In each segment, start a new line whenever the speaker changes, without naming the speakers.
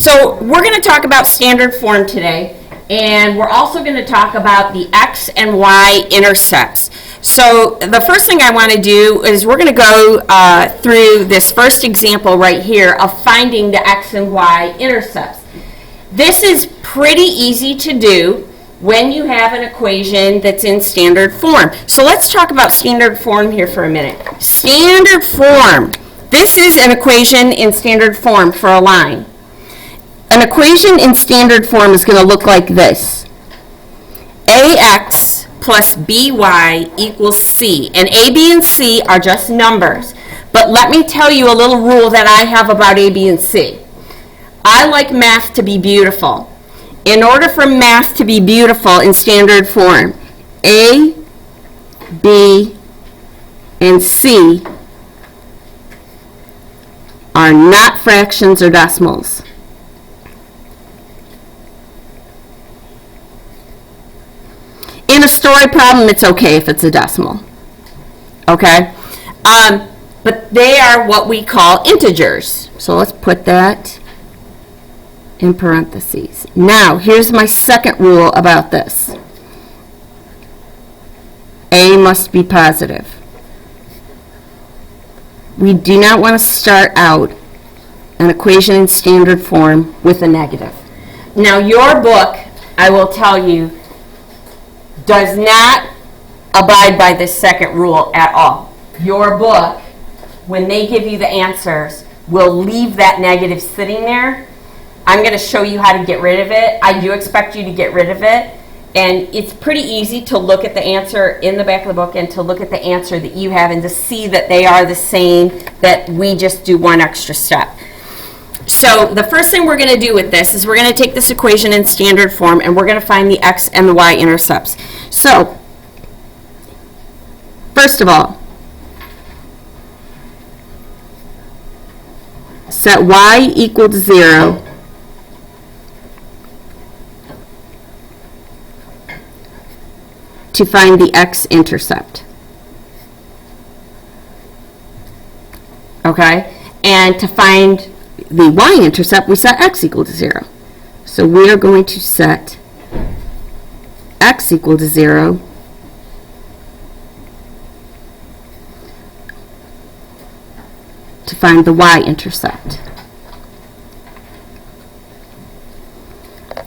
So we're going to talk about standard form today, and we're also going to talk about the x and y intercepts. So the first thing I want to do is we're going to go through this first example right here of finding the x and y intercepts. This is pretty easy to do when you have an equation that's in standard form. So let's talk about standard form here for a minute. Standard form. This is an equation in standard form for a line. An equation in standard form is going to look like this. AX plus BY equals C. And A, B, and C are just numbers. But let me tell you a little rule that I have about A, B, and C. I like math to be beautiful. In order for math to be beautiful in standard form, A, B, and C are not fractions or decimals. In a story problem, it's okay if it's a decimal, okay? But they are what we call integers. So let's put that in parentheses. Now, here's my second rule about this. A must be positive. We do not want to start out an equation in standard form with a negative. Now, your book, I will tell you, does not abide by this second rule at all. Your book, when they give you the answers, will leave that negative sitting there. I'm going to show you how to get rid of it. I do expect you to get rid of it. And it's pretty easy to look at the answer in the back of the book and to look at the answer that you have and to see that they are the same, that we just do one extra step. So the first thing we're going to do with this is we're going to take this equation in standard form and we're going to find the x and the y intercepts. So, first of all, set y equal to 0 to find the x-intercept. Okay? And to find the y-intercept, we set x equal to 0. So we are going to set x equal to 0 to find the y-intercept.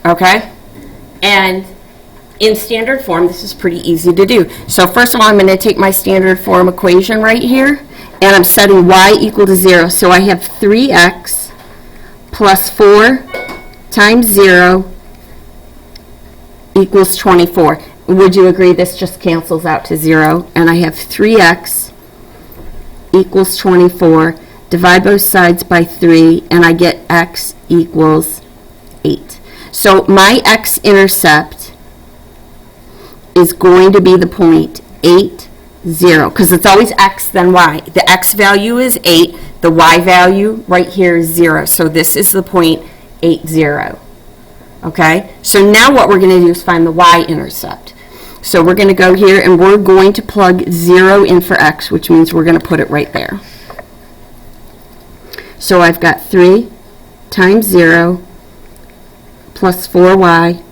Okay? And in standard form, this is pretty easy to do. So first of all, I'm going to take my standard form equation right here, and I'm setting y equal to 0. So I have 3x plus 4 times 0 equals 24. Would you agree this just cancels out to 0? And I have 3x equals 24. Divide both sides by 3, and I get x equals 8. So my x-intercept is going to be the point 8, 0, because it's always x then y. The x value is 8. The y value right here is 0. So this is the point 8, 0. Okay? So now what we're going to do is find the y-intercept. So we're going to go here and we're going to plug 0 in for x, which means we're going to put it right there. So I've got 3 times 0 plus 4y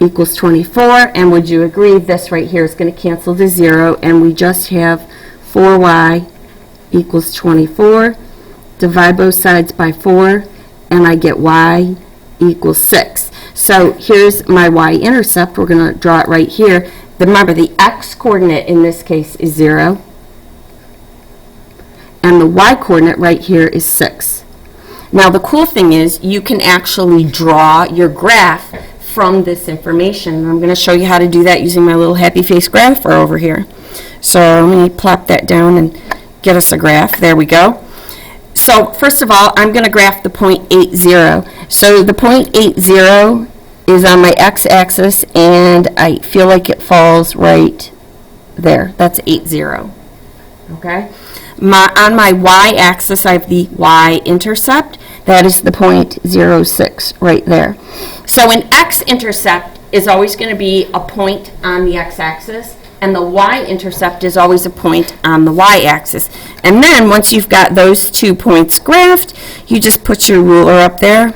equals 24. And would you agree this right here is going to cancel to 0, and we just have 4y equals 24. Divide both sides by 4, and I get y equals 6. So here's my y-intercept. We're going to draw it right here. Remember, the x-coordinate in this case is 0, and the y-coordinate right here is 6. Now, the cool thing is you can actually draw your graph from this information. And I'm going to show you how to do that using my little happy face grapher over here. So let me plop that down and get us a graph. There we go. So first of all, I'm going to graph the point 8, 0. So the point 8, 0 is on my x-axis, and I feel like it falls right there. That's 8, 0. Okay? On my y-axis, I have the y-intercept. That is the point 0, 6 right there. So an x-intercept is always going to be a point on the x-axis, and the y-intercept is always a point on the y-axis. And then once you've got those 2 points graphed, you just put your ruler up there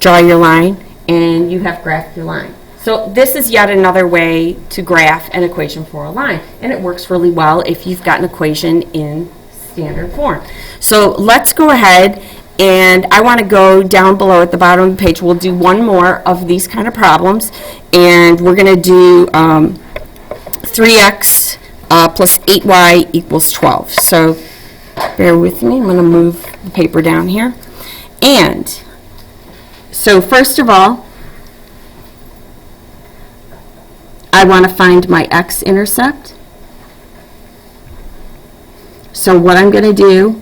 draw your line, and you have graphed your line. So this is yet another way to graph an equation for a line, and it works really well if you've got an equation in standard form. So let's go ahead, and I want to go down below at the bottom of the page. We'll do one more of these kind of problems, and we're going to do 3x plus 8y equals 12. So bear with me. I'm going to move the paper down here. And so first of all, I want to find my x-intercept. So what I'm going to do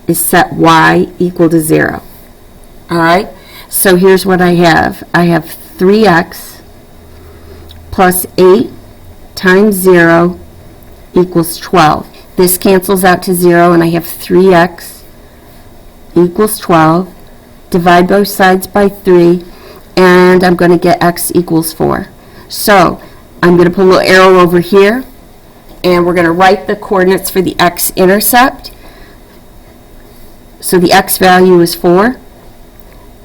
is set y equal to 0. All right? So here's what I have. I have 3x plus 8 times 0 equals 12. This cancels out to 0, and I have 3x equals 12. Divide both sides by 3, and I'm going to get x equals 4. So I'm going to put a little arrow over here, and we're going to write the coordinates for the x-intercept. So the x value is 4,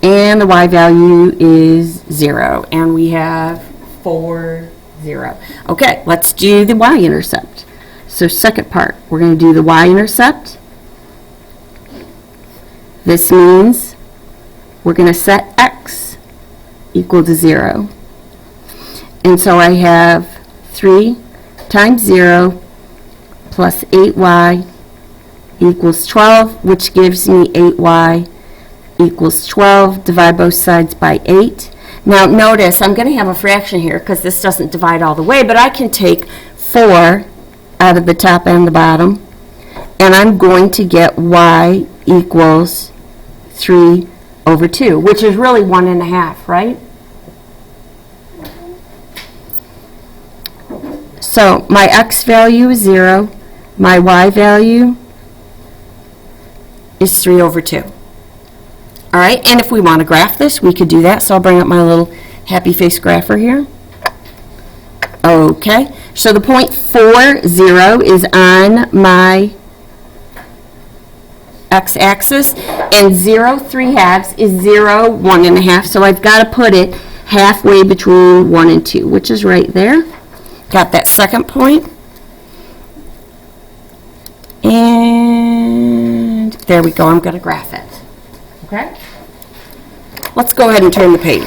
and the y value is 0, and we have 4, 0. Okay, let's do the y-intercept. So second part, we're going to do the y-intercept. This means we're going to set x equal to 0. And so I have 3 times 0 plus 8y equals 12, which gives me 8y equals 12. Divide both sides by 8. Now notice I'm going to have a fraction here because this doesn't divide all the way, but I can take 4 out of the top and the bottom, and I'm going to get y equals 3 over 2, which is really 1.5, right? So my x value is 0, my y value is 3 over 2. All right, and if we want to graph this, we could do that. So I'll bring up my little happy face grapher here. Okay, so the point 4, 0 is on my x-axis, and 0, 3/2 is 0, 1.5. So I've got to put it halfway between 1 and 2, which is right there. Got that second point. And there we go. I'm going to graph it. Okay? Let's go ahead and turn the page.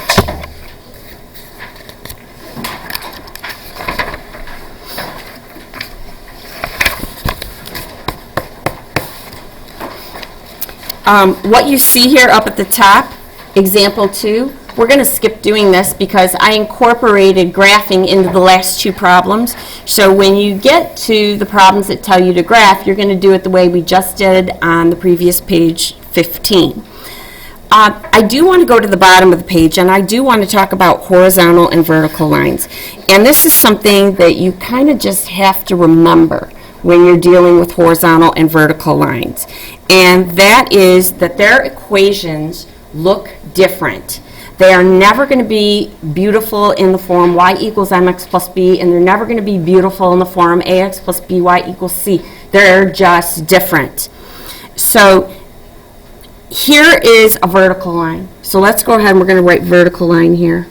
What you see here up at the top, example 2, we're going to skip doing this because I incorporated graphing into the last 2 problems. So when you get to the problems that tell you to graph, you're going to do it the way we just did on the previous page 15. I do want to go to the bottom of the page, and I do want to talk about horizontal and vertical lines. And this is something that you kind of just have to remember when you're dealing with horizontal and vertical lines. And that is that their equations look different. They are never going to be beautiful in the form y equals mx plus b, and they're never going to be beautiful in the form ax plus by equals c. They're just different. So here is a vertical line. So let's go ahead and we're going to write vertical line here.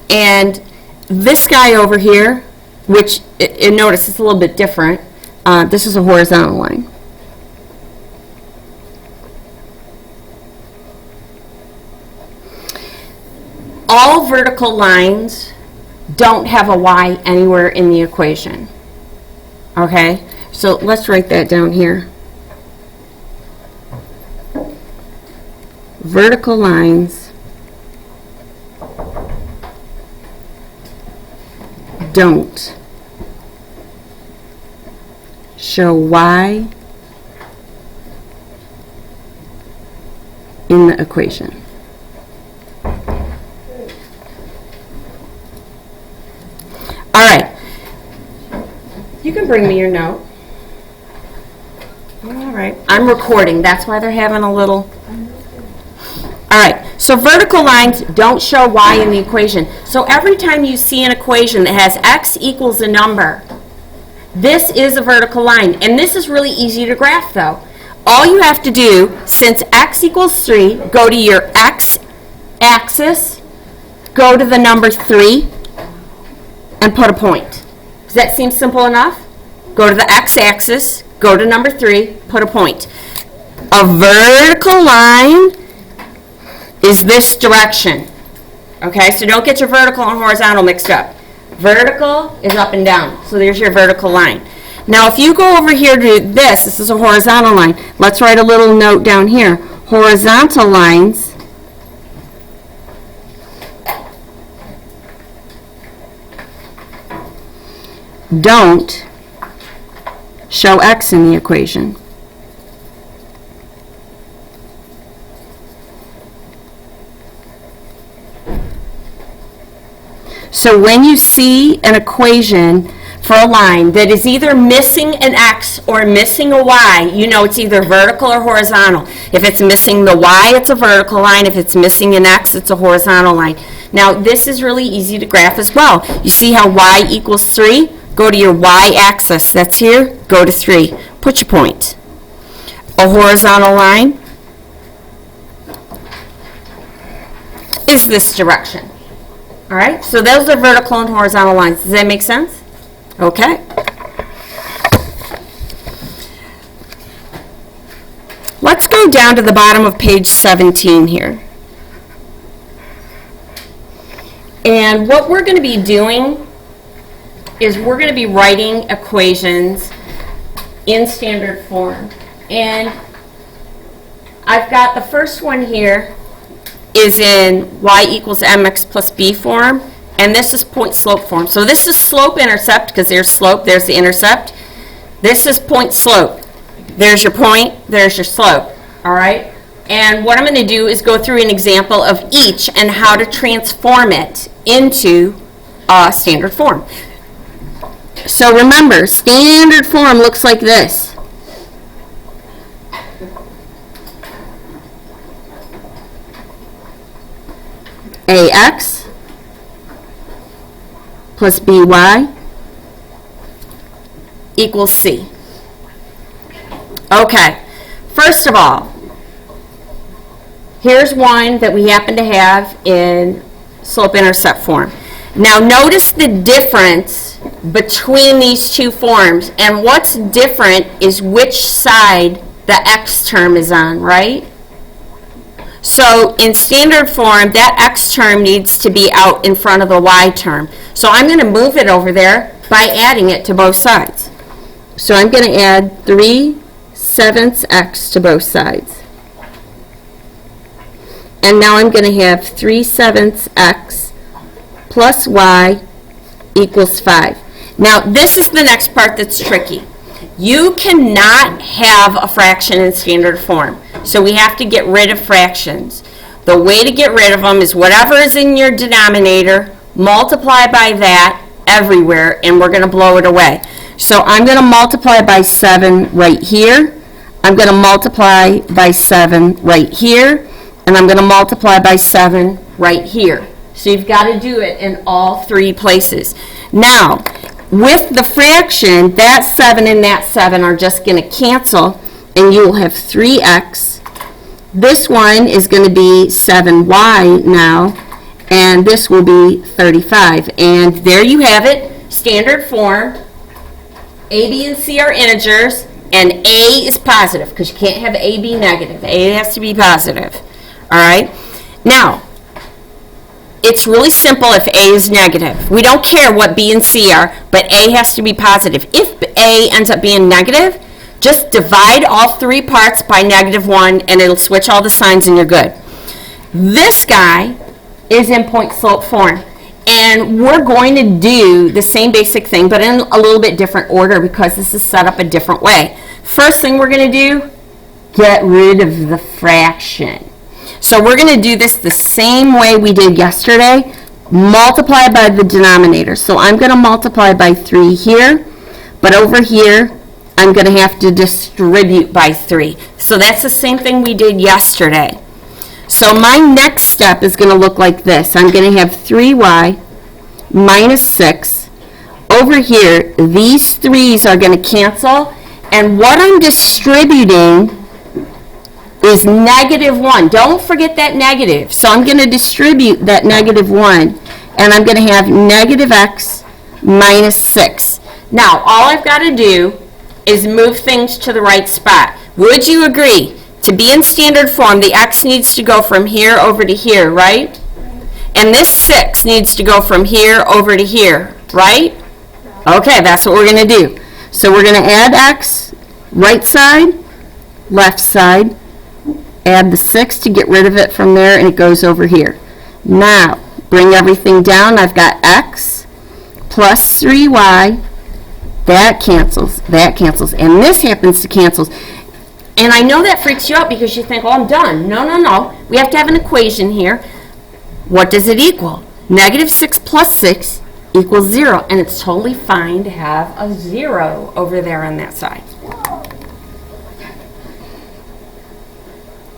And this guy over here, which, and notice it's a little bit different, this is a horizontal line. All vertical lines don't have a y anywhere in the equation. Okay? So let's write that down here. Vertical lines don't show y in the equation. All right. You can bring me your note. All right. I'm recording. That's why they're having a little... All right. So vertical lines don't show y in the equation. So every time you see an equation that has x equals a number, this is a vertical line. And this is really easy to graph, though. all you have to do, since x equals 3, go to your x-axis, go to the number 3, and put a point. Does that seem simple enough? Go to the x-axis, go to number 3, put a point. A vertical line is this direction. Okay, so don't get your vertical and horizontal mixed up. Vertical is up and down, so there's your vertical line. Now if you go over here to this is a horizontal line. Let's write a little note down here. Horizontal lines don't show x in the equation. So when you see an equation for a line that is either missing an x or missing a y, you know it's either vertical or horizontal. If it's missing the y, it's a vertical line. If it's missing an x, it's a horizontal line. Now this is really easy to graph as well. You see how y equals 3? Go to your y-axis, that's here, go to 3. Put your point. A horizontal line is this direction. All right, so those are vertical and horizontal lines. Does that make sense? Okay. Let's go down to the bottom of page 17 here. And what we're going to be doing is we're going to be writing equations in standard form. And I've got the first one here is in y equals mx plus b form, and this is point slope form. So this is slope intercept because there's slope, there's the intercept. This is point slope. There's your point, there's your slope. All right? And what I'm going to do is go through an example of each and how to transform it into standard form. So remember, standard form looks like this. AX plus BY equals C. Okay, first of all, here's one that we happen to have in slope-intercept form. Now notice the difference between these two forms, and what's different is which side the X term is on, right? So in standard form, that X term needs to be out in front of the Y term. So I'm going to move it over there by adding it to both sides. So I'm going to add 3/7 X to both sides. And now I'm going to have 3/7 X plus Y equals 5. Now this is the next part that's tricky. You cannot have a fraction in standard form. So we have to get rid of fractions. The way to get rid of them is whatever is in your denominator, multiply by that everywhere, and we're going to blow it away. So I'm going to multiply by 7 right here. I'm going to multiply by 7 right here. And I'm going to multiply by 7 right here. So you've got to do it in all three places. Now, with the fraction, that 7 and that 7 are just going to cancel, and you'll have 3x. This one is going to be 7y now, and this will be 35. And there you have it, standard form. A, B, and C are integers, and A is positive, because you can't have A be negative. A has to be positive. All right? Now, it's really simple if A is negative. We don't care what B and C are, but A has to be positive. If A ends up being negative, just divide all three parts by -1, and it'll switch all the signs and you're good. This guy is in point slope form. And we're going to do the same basic thing, but in a little bit different order because this is set up a different way. First thing we're going to do, get rid of the fraction. So we're going to do this the same way we did yesterday. Multiply by the denominator. So I'm going to multiply by 3 here, but over here I'm going to have to distribute by 3. So that's the same thing we did yesterday. So my next step is going to look like this. I'm going to have 3y minus 6. Over here, these 3's are going to cancel, and what I'm distributing is -1. Don't forget that negative. So I'm going to distribute that -1, and I'm going to have negative x minus 6. Now, all I've got to do is move things to the right spot. Would you agree? To be in standard form, the x needs to go from here over to here, right? And this 6 needs to go from here over to here, right? Okay, that's what we're going to do. So we're going to add x, right side, left side, add the 6 to get rid of it from there, and it goes over here. Now, bring everything down. I've got x plus 3y. That cancels, and this happens to cancel. And I know that freaks you out because you think, oh, I'm done. No, no, no. We have to have an equation here. What does it equal? -6 plus 6 equals 0, and it's totally fine to have a 0 over there on that side.